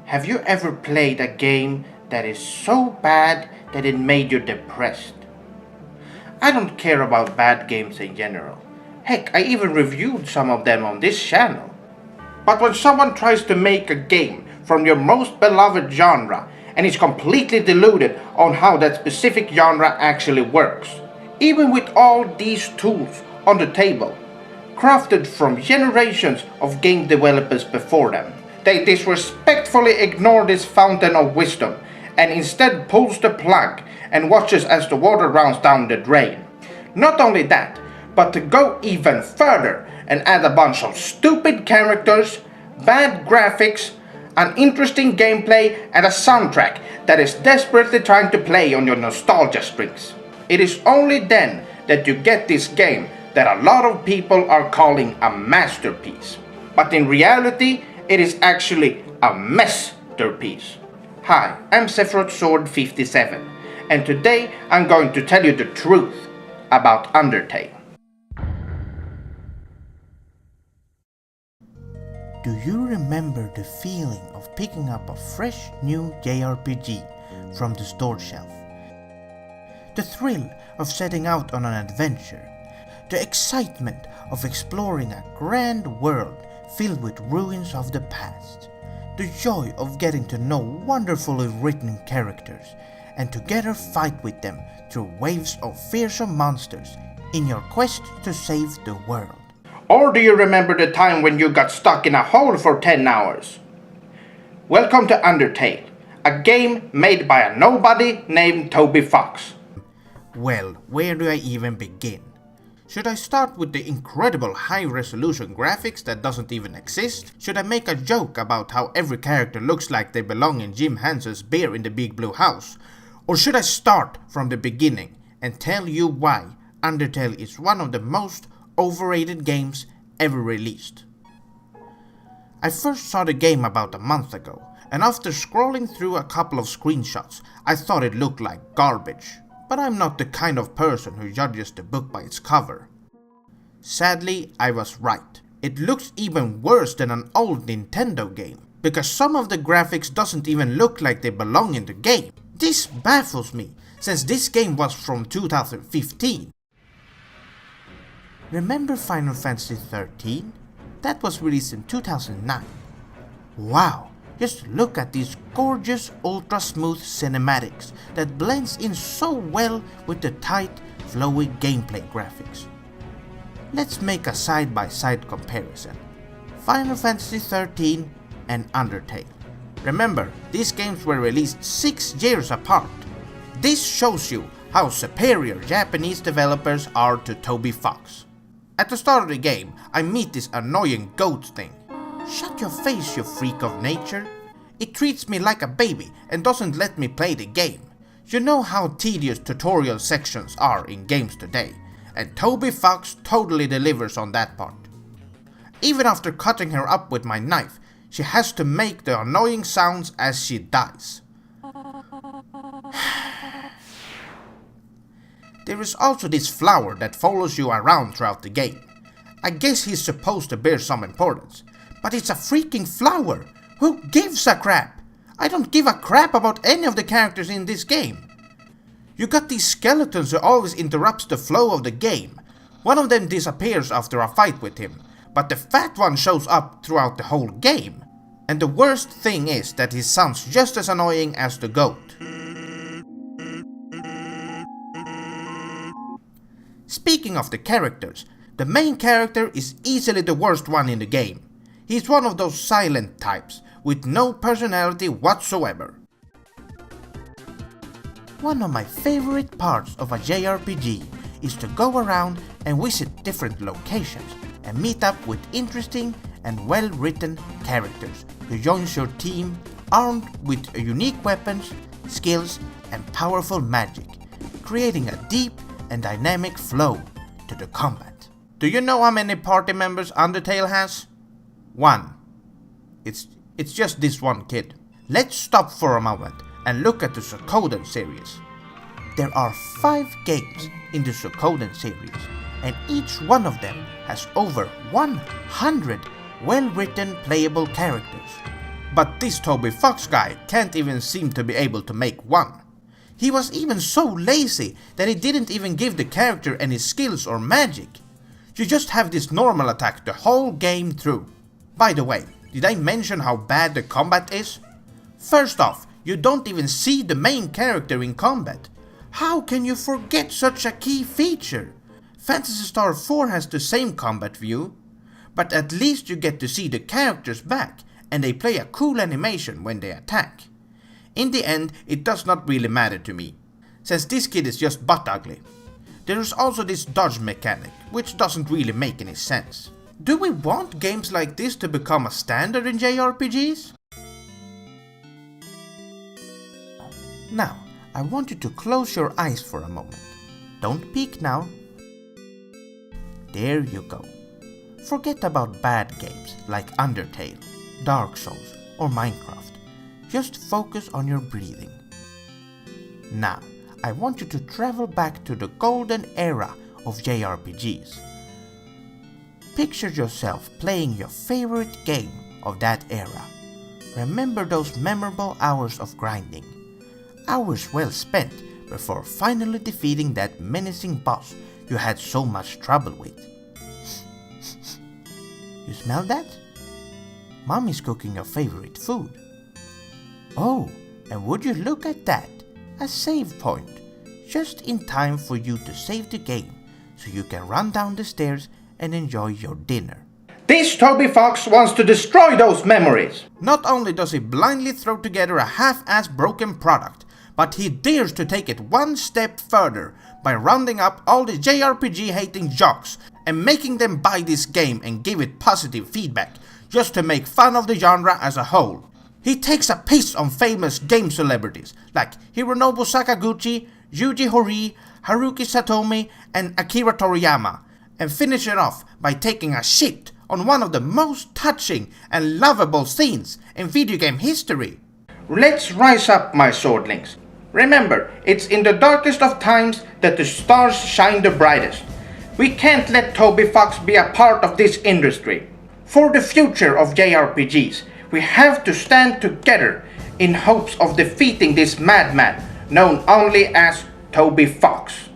Have you ever played a game that is so bad that it made you depressed? I don't care about bad games in general. Heck, I even reviewed some of them on this channel. But when someone tries to make a game from your most beloved genre and is completely deluded on how that specific genre actually works, even with all these tools on the table, crafted from generations of game developers before them, they disrespectfully ignore this fountain of wisdom and instead pulls the plug and watches as the water runs down the drain. Not only that, but to go even further and add a bunch of stupid characters, bad graphics, uninteresting gameplay, and a soundtrack that is desperately trying to play on your nostalgia strings. It is only then that you get this game that a lot of people are calling a masterpiece. But in reality, it is actually a mess-terpiece. Hi, I'm Sephirothsword57, and today I'm going to tell you the truth about Undertale. Do you remember the feeling of picking up a fresh new JRPG from the store shelf? The thrill of setting out on an adventure, the excitement of exploring a grand world filled with ruins of the past, the joy of getting to know wonderfully written characters and together fight with them through waves of fearsome monsters in your quest to save the world. Or do you remember the time when you got stuck in a hole for 10 hours? Welcome to Undertale, a game made by a nobody named Toby Fox. Well, where do I even begin? Should I start with the incredible high-resolution graphics that doesn't even exist? Should I make a joke about how every character looks like they belong in Jim Henson's Bear in the Big Blue House? Or should I start from the beginning and tell you why Undertale is one of the most overrated games ever released? I first saw the game about a month ago, and after scrolling through a couple of screenshots, I thought it looked like garbage. But I'm not the kind of person who judges the book by its cover. Sadly, I was right. It looks even worse than an old Nintendo game, because some of the graphics doesn't even look like they belong in the game. This baffles me, since this game was from 2015. Remember Final Fantasy XIII? That was released in 2009. Wow! Just look at these gorgeous ultra-smooth cinematics that blends in so well with the tight, flowy gameplay graphics. Let's make a side-by-side comparison. Final Fantasy XIII and Undertale. Remember, these games were released 6 years apart. This shows you how superior Japanese developers are to Toby Fox. At the start of the game, I meet this annoying goat thing. Shut your face, you freak of nature. It treats me like a baby and doesn't let me play the game. You know how tedious tutorial sections are in games today, and Toby Fox totally delivers on that part. Even after cutting her up with my knife, she has to make the annoying sounds as she dies. There is also this flower that follows you around throughout the game. I guess he's supposed to bear some importance. But it's a freaking flower! Who gives a crap? I don't give a crap about any of the characters in this game. You got these skeletons who always interrupts the flow of the game. One of them disappears after a fight with him, but the fat one shows up throughout the whole game. And the worst thing is that he sounds just as annoying as the goat. Speaking of the characters, the main character is easily the worst one in the game. He's one of those silent types, with no personality whatsoever. One of my favorite parts of a JRPG is to go around and visit different locations and meet up with interesting and well-written characters who joins your team armed with unique weapons, skills, and powerful magic, creating a deep and dynamic flow to the combat. Do you know how many party members Undertale has? 1. It's just this one kid. Let's stop for a moment and look at the Suikoden series. There are 5 games in the Suikoden series, and each one of them has over 100 well-written playable characters. But this Toby Fox guy can't even seem to be able to make one. He was even so lazy that he didn't even give the character any skills or magic. You just have this normal attack the whole game through. By the way, did I mention how bad the combat is? First off, you don't even see the main character in combat. How can you forget such a key feature? Phantasy Star 4 has the same combat view, but at least you get to see the characters back, and they play a cool animation when they attack. In the end, it does not really matter to me, since this kid is just butt ugly. There is also this dodge mechanic, which doesn't really make any sense. Do we want games like this to become a standard in JRPGs? Now, I want you to close your eyes for a moment. Don't peek now. There you go. Forget about bad games like Undertale, Dark Souls, or Minecraft. Just focus on your breathing. Now, I want you to travel back to the golden era of JRPGs. Picture yourself playing your favorite game of that era. Remember those memorable hours of grinding. Hours well spent before finally defeating that menacing boss you had so much trouble with. You smell that? Mommy's cooking your favorite food. Oh, and would you look at that? A save point. Just in time for you to save the game, so you can run down the stairs and enjoy your dinner. This Toby Fox wants to destroy those memories! Not only does he blindly throw together a half-assed broken product, but he dares to take it one step further by rounding up all the JRPG-hating jocks and making them buy this game and give it positive feedback, just to make fun of the genre as a whole. He takes a piss on famous game celebrities like Hironobu Sakaguchi, Yuji Horii, Haruki Satomi, and Akira Toriyama, and finish it off by taking a shit on one of the most touching and lovable scenes in video game history. Let's rise up, my swordlings. Remember, it's in the darkest of times that the stars shine the brightest. We can't let Toby Fox be a part of this industry. For the future of JRPGs, we have to stand together in hopes of defeating this madman known only as Toby Fox.